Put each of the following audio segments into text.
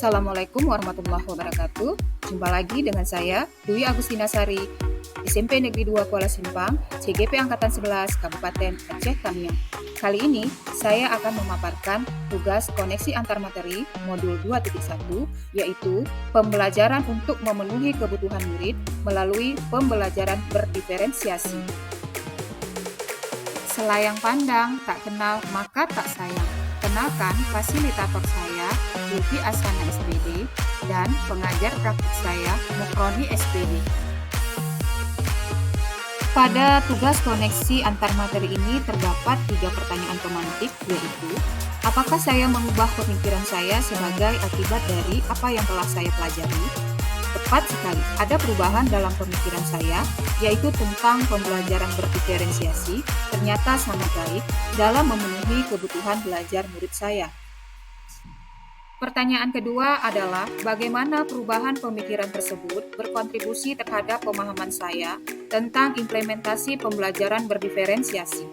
Assalamualaikum warahmatullahi wabarakatuh. Jumpa lagi dengan saya, Dwi Agustina Sari, SMP Negeri 2 Kuala Simpang, CGP Angkatan 11, Kabupaten Aceh Tamiang. Kali ini, saya akan memaparkan tugas koneksi antar materi modul 2.1, yaitu pembelajaran untuk memenuhi kebutuhan murid melalui pembelajaran berdiferensiasi. Selayang pandang, tak kenal maka tak sayang. Kenalkan fasilitator saya, Lutfi Asana SPD, dan pengajar praktik saya, Mukroni SPD. Pada tugas koneksi antar materi ini terdapat 3 pertanyaan pemantik, yaitu apakah saya mengubah pemikiran saya sebagai akibat dari apa yang telah saya pelajari? Tepat sekali, ada perubahan dalam pemikiran saya, yaitu tentang pembelajaran berdiferensiasi, ternyata sangat baik dalam memenuhi kebutuhan belajar murid saya. Pertanyaan kedua adalah bagaimana perubahan pemikiran tersebut berkontribusi terhadap pemahaman saya tentang implementasi pembelajaran berdiferensiasi.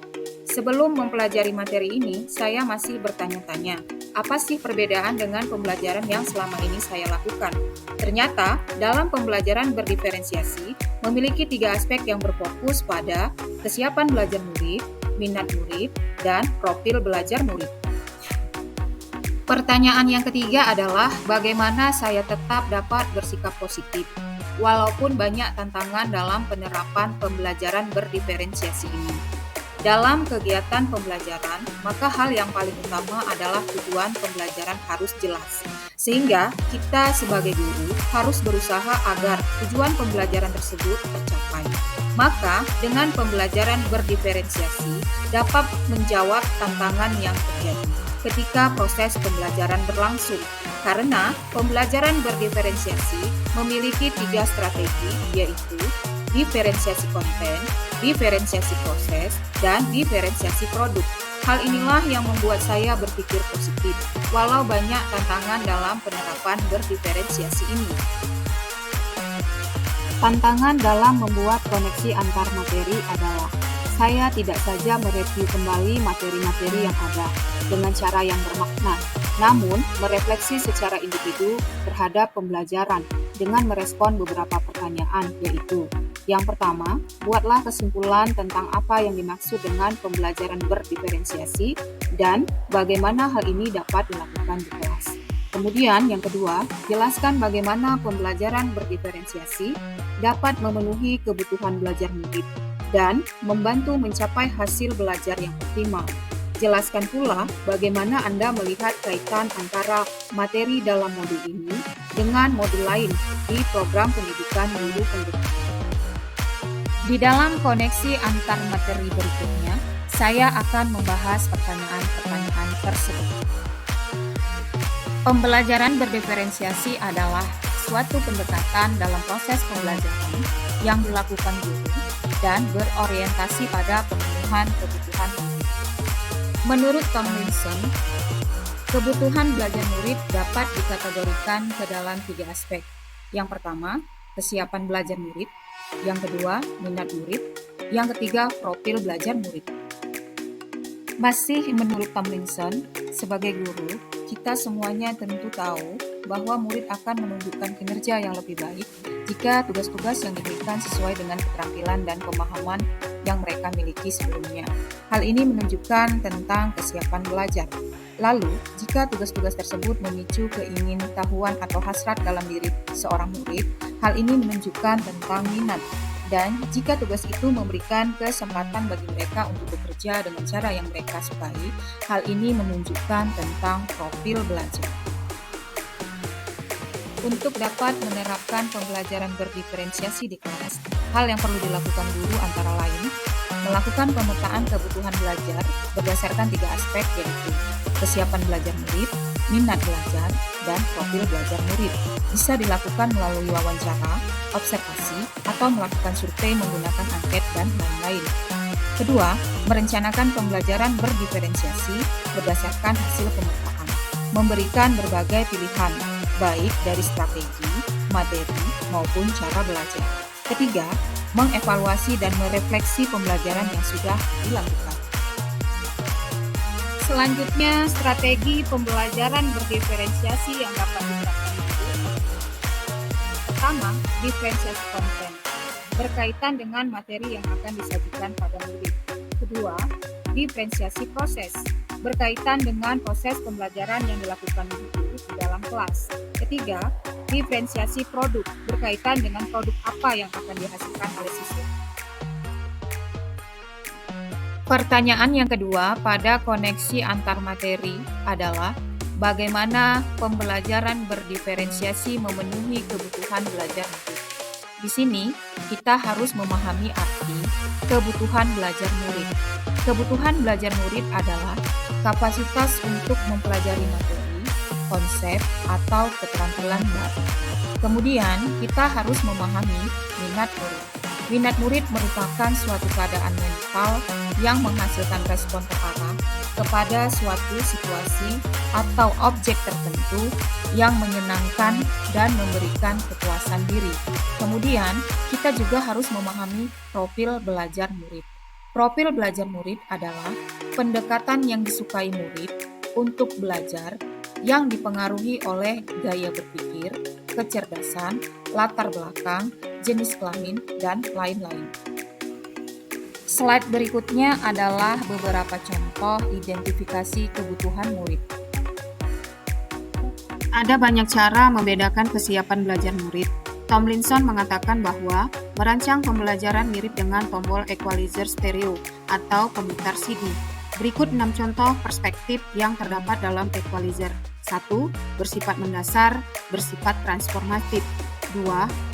Sebelum mempelajari materi ini, saya masih bertanya-tanya, apa sih perbedaan dengan pembelajaran yang selama ini saya lakukan? Ternyata, dalam pembelajaran berdiferensiasi, memiliki 3 aspek yang berfokus pada kesiapan belajar murid, minat murid, dan profil belajar murid. Pertanyaan yang ketiga adalah bagaimana saya tetap dapat bersikap positif, walaupun banyak tantangan dalam penerapan pembelajaran berdiferensiasi ini. Dalam kegiatan pembelajaran, maka hal yang paling utama adalah tujuan pembelajaran harus jelas. Sehingga kita sebagai guru harus berusaha agar tujuan pembelajaran tersebut tercapai. Maka dengan pembelajaran berdiferensiasi dapat menjawab tantangan yang terjadi ketika proses pembelajaran berlangsung. Karena pembelajaran berdiferensiasi memiliki 3 strategi, yaitu diferensiasi konten, diferensiasi proses, dan diferensiasi produk. Hal inilah yang membuat saya berpikir positif, walau banyak tantangan dalam penerapan berdiferensiasi ini. Tantangan dalam membuat koneksi antar materi adalah saya tidak saja mereview kembali materi-materi yang ada dengan cara yang bermakna, namun merefleksi secara individu terhadap pembelajaran dengan merespon beberapa pertanyaan, yaitu yang pertama, buatlah kesimpulan tentang apa yang dimaksud dengan pembelajaran berdiferensiasi dan bagaimana hal ini dapat dilakukan di kelas. Kemudian yang kedua, jelaskan bagaimana pembelajaran berdiferensiasi dapat memenuhi kebutuhan belajar murid dan membantu mencapai hasil belajar yang optimal. Jelaskan pula bagaimana Anda melihat kaitan antara materi dalam modul ini dengan modul lain di program pendidikan guru pendidikan. Di dalam koneksi antar materi berikutnya, saya akan membahas pertanyaan-pertanyaan tersebut. Pembelajaran berdiferensiasi adalah suatu pendekatan dalam proses pembelajaran yang dilakukan guru dan berorientasi pada pemenuhan kebutuhan murid. Menurut Tomlinson, kebutuhan belajar murid dapat dikategorikan ke dalam 3 aspek. Yang pertama, kesiapan belajar murid. Yang kedua, minat murid. Yang ketiga, profil belajar murid. Masih menurut Tomlinson, sebagai guru, kita semuanya tentu tahu bahwa murid akan menunjukkan kinerja yang lebih baik jika tugas-tugas yang diberikan sesuai dengan keterampilan dan pemahaman yang mereka miliki sebelumnya. Hal ini menunjukkan tentang kesiapan belajar. Lalu, jika tugas-tugas tersebut memicu keingintahuan atau hasrat dalam diri seorang murid, hal ini menunjukkan tentang minat. Dan jika tugas itu memberikan kesempatan bagi mereka untuk bekerja dengan cara yang mereka sukai, hal ini menunjukkan tentang profil belajar. Untuk dapat menerapkan pembelajaran berdiferensiasi di kelas, hal yang perlu dilakukan guru antara lain, melakukan pemetaan kebutuhan belajar berdasarkan 3 aspek, yaitu kesiapan belajar murid, minat belajar, dan profil belajar murid. Bisa dilakukan melalui wawancara, observasi, atau melakukan survei menggunakan angket dan lain-lain. Kedua, merencanakan pembelajaran berdiferensiasi berdasarkan hasil pemetaan, memberikan berbagai pilihan, baik dari strategi, materi, maupun cara belajar. Ketiga, mengevaluasi dan merefleksi pembelajaran yang sudah dilakukan. Selanjutnya, strategi pembelajaran berdiferensiasi yang dapat diterapkan guru. Pertama, diferensiasi konten berkaitan dengan materi yang akan disajikan pada murid. Kedua, diferensiasi proses berkaitan dengan proses pembelajaran yang dilakukan guru di dalam kelas. Ketiga, diferensiasi produk berkaitan dengan produk apa yang akan dihasilkan oleh siswa. Pertanyaan yang kedua pada koneksi antar materi adalah bagaimana pembelajaran berdiferensiasi memenuhi kebutuhan belajar murid. Di sini, kita harus memahami arti kebutuhan belajar murid. Kebutuhan belajar murid adalah kapasitas untuk mempelajari materi, konsep, atau keterampilan baru. Kemudian, kita harus memahami minat murid. Minat murid merupakan suatu keadaan mental yang menghasilkan respon terarah kepada suatu situasi atau objek tertentu yang menyenangkan dan memberikan kepuasan diri. Kemudian, kita juga harus memahami profil belajar murid. Profil belajar murid adalah pendekatan yang disukai murid untuk belajar yang dipengaruhi oleh gaya berpikir, kecerdasan, latar belakang, jenis kelamin, dan lain-lain. Slide berikutnya adalah beberapa contoh identifikasi kebutuhan murid. Ada banyak cara membedakan kesiapan belajar murid. Tomlinson mengatakan bahwa merancang pembelajaran mirip dengan tombol equalizer stereo atau pemutar CD. Berikut 6 contoh perspektif yang terdapat dalam equalizer. 1. Bersifat mendasar, bersifat transformatif. 2.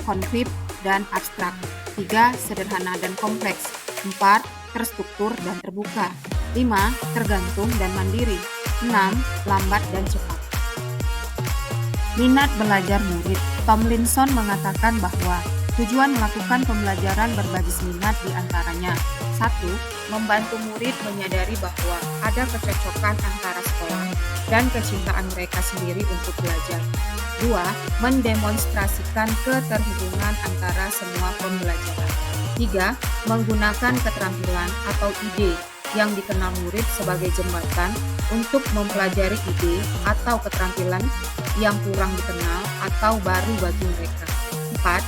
Konkret dan abstrak. 3. Sederhana dan kompleks. 4. Terstruktur dan terbuka. 5. Tergantung dan mandiri. 6. Lambat dan cepat. Minat belajar murid. Tomlinson mengatakan bahwa tujuan melakukan pembelajaran berbasis minat diantaranya 1. Membantu murid menyadari bahwa ada kecocokan antara sekolah dan kecintaan mereka sendiri untuk belajar. 2. Mendemonstrasikan keterhubungan antara semua pembelajaran. 3. Menggunakan keterampilan atau ide yang dikenal murid sebagai jembatan untuk mempelajari ide atau keterampilan yang kurang dikenal atau baru bagi mereka. 4.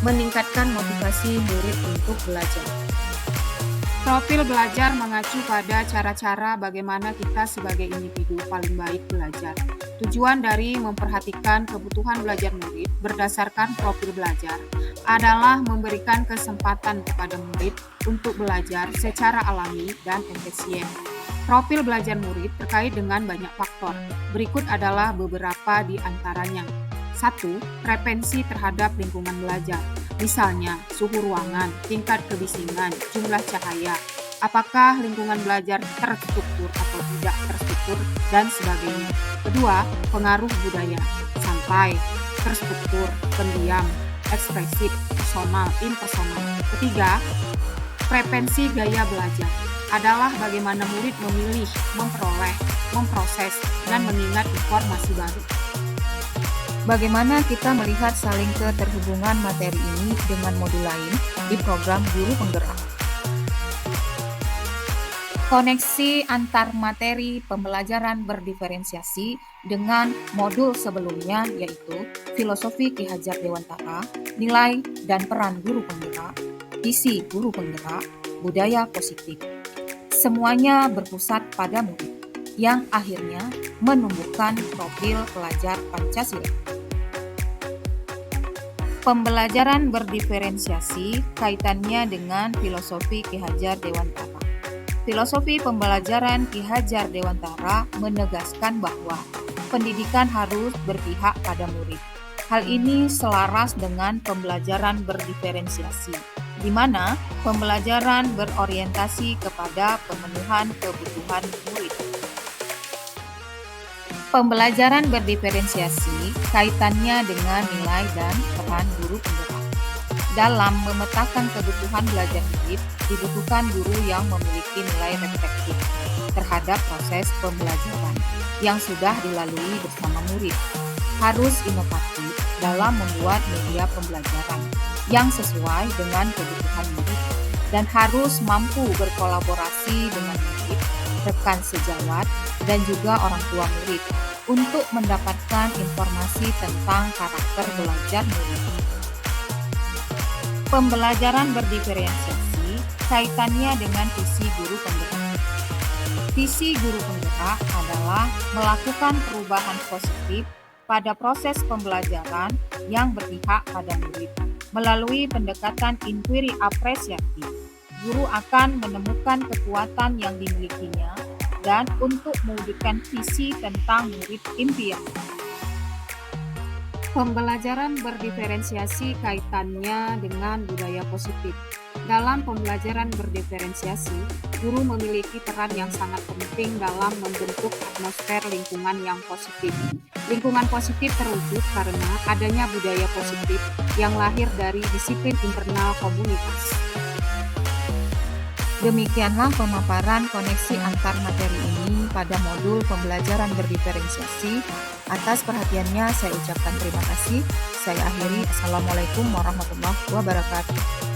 Meningkatkan motivasi murid untuk belajar. Profil belajar mengacu pada cara-cara bagaimana kita sebagai individu paling baik belajar. Tujuan dari memperhatikan kebutuhan belajar murid berdasarkan profil belajar adalah memberikan kesempatan kepada murid untuk belajar secara alami dan efisien. Profil belajar murid terkait dengan banyak faktor. Berikut adalah beberapa di antaranya. 1. Preferensi terhadap lingkungan belajar. Misalnya, suhu ruangan, tingkat kebisingan, jumlah cahaya, apakah lingkungan belajar terstruktur atau tidak terstruktur, dan sebagainya. Kedua, pengaruh budaya, santai, terstruktur, pendiam, ekspresif, personal, impersonal. Ketiga, preferensi gaya belajar adalah bagaimana murid memilih, memperoleh, memproses, dan mengingat informasi baru. Bagaimana kita melihat saling keterhubungan materi ini dengan modul lain di program Guru Penggerak? Koneksi antar materi pembelajaran berdiferensiasi dengan modul sebelumnya yaitu Filosofi Ki Hajar Dewantara, Nilai dan Peran Guru Penggerak, Isi Guru Penggerak, Budaya Positif. Semuanya berpusat pada murid, yang akhirnya menumbuhkan profil pelajar Pancasila. Pembelajaran berdiferensiasi kaitannya dengan filosofi Ki Hajar Dewantara. Filosofi pembelajaran Ki Hajar Dewantara menegaskan bahwa pendidikan harus berpihak pada murid. Hal ini selaras dengan pembelajaran berdiferensiasi, di mana pembelajaran berorientasi kepada pemenuhan kebutuhan murid. Pembelajaran berdiferensiasi kaitannya dengan nilai dan peran guru penggerak. Dalam memetakan kebutuhan belajar murid, dibutuhkan guru yang memiliki nilai reflektif terhadap proses pembelajaran yang sudah dilalui bersama murid. Harus inovatif dalam membuat media pembelajaran yang sesuai dengan kebutuhan murid dan harus mampu berkolaborasi dengan murid rekan sejawat, dan juga orang tua murid untuk mendapatkan informasi tentang karakter belajar murid. Pembelajaran berdiferensiasi kaitannya dengan visi guru penggerak. Visi guru penggerak adalah melakukan perubahan positif pada proses pembelajaran yang berpihak pada murid. Melalui pendekatan inquiry apresiatif, guru akan menemukan kekuatan yang dimilikinya dan untuk mewujudkan visi tentang murid impian. Pembelajaran berdiferensiasi kaitannya dengan budaya positif. Dalam pembelajaran berdiferensiasi, guru memiliki peran yang sangat penting dalam membentuk atmosfer lingkungan yang positif. Lingkungan positif terwujud karena adanya budaya positif yang lahir dari disiplin internal komunitas. Demikianlah pemaparan koneksi antar materi ini pada modul pembelajaran berdiferensiasi. Atas perhatiannya saya ucapkan terima kasih. Saya akhiri. Assalamualaikum warahmatullahi wabarakatuh.